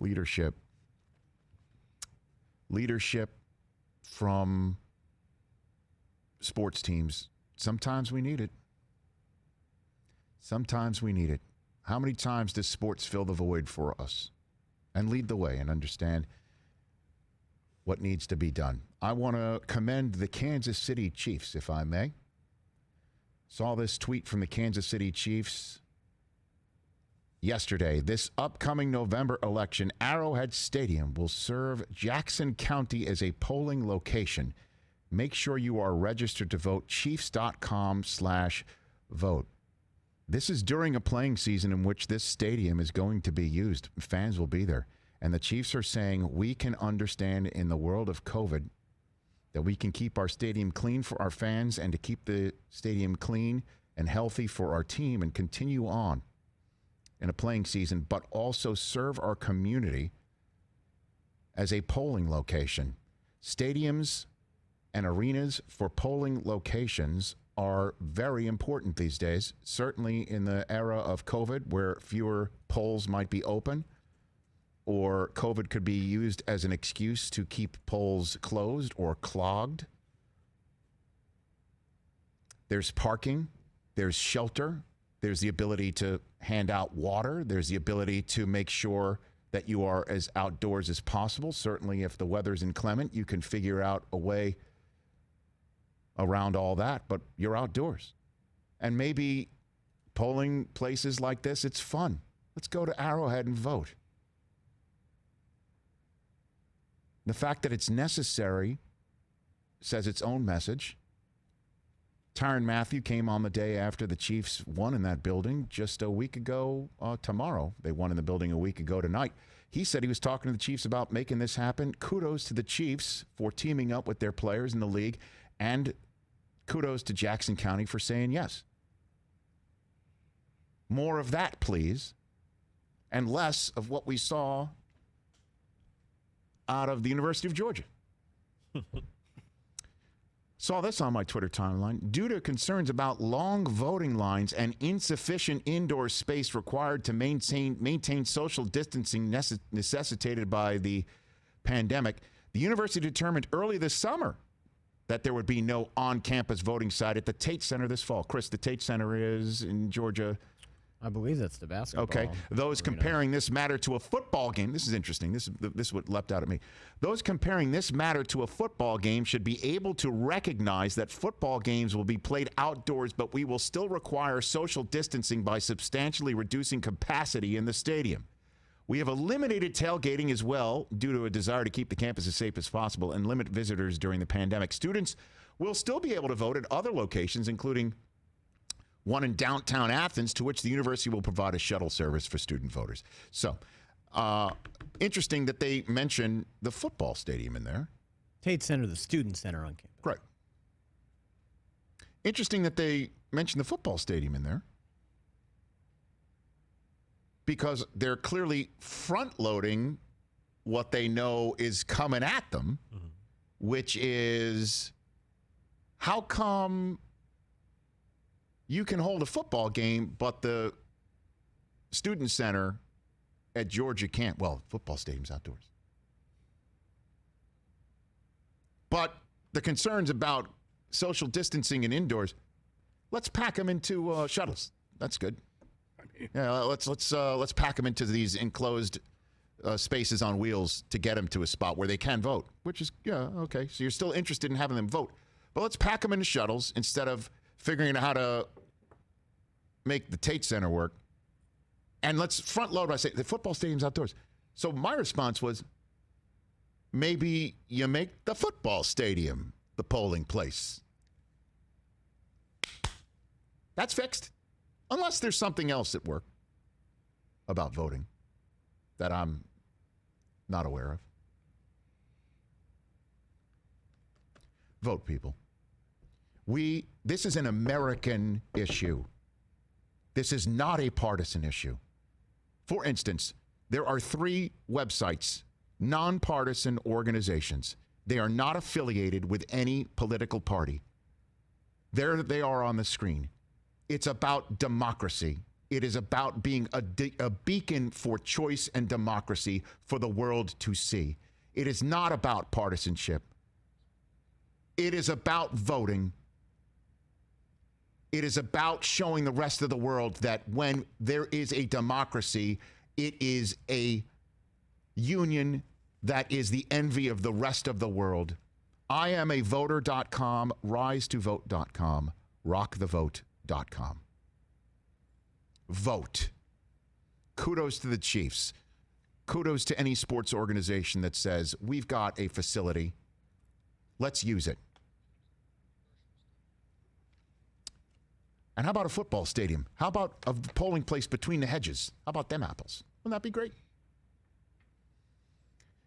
leadership. Leadership from sports teams. Sometimes we need it. Sometimes we need it. How many times does sports fill the void for us and lead the way and understand what needs to be done? I want to commend the Kansas City Chiefs, if I may. Saw this tweet from the Kansas City Chiefs yesterday. This upcoming November election, Arrowhead Stadium will serve Jackson County as a polling location. Make sure you are registered to vote. Chiefs.com/vote. This is during a playing season in which this stadium is going to be used. Fans will be there. And the Chiefs are saying we can understand in the world of COVID that we can keep our stadium clean for our fans and to keep the stadium clean and healthy for our team and continue on in a playing season, but also serve our community as a polling location. Stadiums and arenas for polling locations are very important these days, certainly in the era of COVID where fewer polls might be open, or COVID could be used as an excuse to keep polls closed or clogged. There's parking, there's shelter, there's the ability to hand out water, there's the ability to make sure that you are as outdoors as possible. Certainly if the weather's inclement, you can figure out a way around all that, but you're outdoors. And maybe polling places like this, it's fun. Let's go to Arrowhead and vote. The fact that it's necessary says its own message. Tyrann Mathieu came on the day after the Chiefs won in that building just a week ago tomorrow. They won in the building a week ago tonight. He said he was talking to the Chiefs about making this happen. Kudos to the Chiefs for teaming up with their players in the league, and kudos to Jackson County for saying yes. More of that, please, and less of what we saw out of the University of Georgia. Saw this on my Twitter timeline. Due to concerns about long voting lines and insufficient indoor space required to maintain social distancing necessitated by the pandemic, the university determined early this summer that there would be no on-campus voting site at the Tate Center this fall. Chris, the Tate Center is in Georgia. I believe that's the basketball. Okay. Those comparing this matter to a football game. This is interesting. This is what leapt out at me. Those comparing this matter to a football game should be able to recognize that football games will be played outdoors, but we will still require social distancing by substantially reducing capacity in the stadium. We have eliminated tailgating as well due to a desire to keep the campus as safe as possible and limit visitors during the pandemic. Students will still be able to vote at other locations, including one in downtown Athens, to which the university will provide a shuttle service for student voters. So, interesting that they mention the football stadium in there. Tate Center, the student center on campus. Right. Interesting that they mention the football stadium in there, because they're clearly front-loading what they know is coming at them, which is, how come you can hold a football game, but the student center at Georgia can't? Well, football stadium's outdoors. But the concerns about social distancing and indoors, let's pack them into shuttles. That's good. Yeah, let's pack them into these enclosed spaces on wheels to get them to a spot where they can vote, which is, yeah, okay. So you're still interested in having them vote. But let's pack them into shuttles instead of figuring out how to make the Tate Center work. And let's front load by saying the football stadium's outdoors. So my response was, maybe you make the football stadium the polling place. That's fixed. Unless there's something else at work about voting that I'm not aware of. Vote, people. This is an American issue. This is not a partisan issue. For instance, there are 3 websites, nonpartisan organizations. They are not affiliated with any political party. There they are on the screen. It's about democracy. It is about being a beacon for choice and democracy for the world to see. It is not about partisanship. It is about voting. It is about showing the rest of the world that when there is a democracy, it is a union that is the envy of the rest of the world. I am a voter.com, rise2vote.com, rockthevote.com. Vote. Kudos to the Chiefs. Kudos to any sports organization that says, we've got a facility. Let's use it. And how about a football stadium? How about a polling place between the hedges? How about them apples? Wouldn't that be great?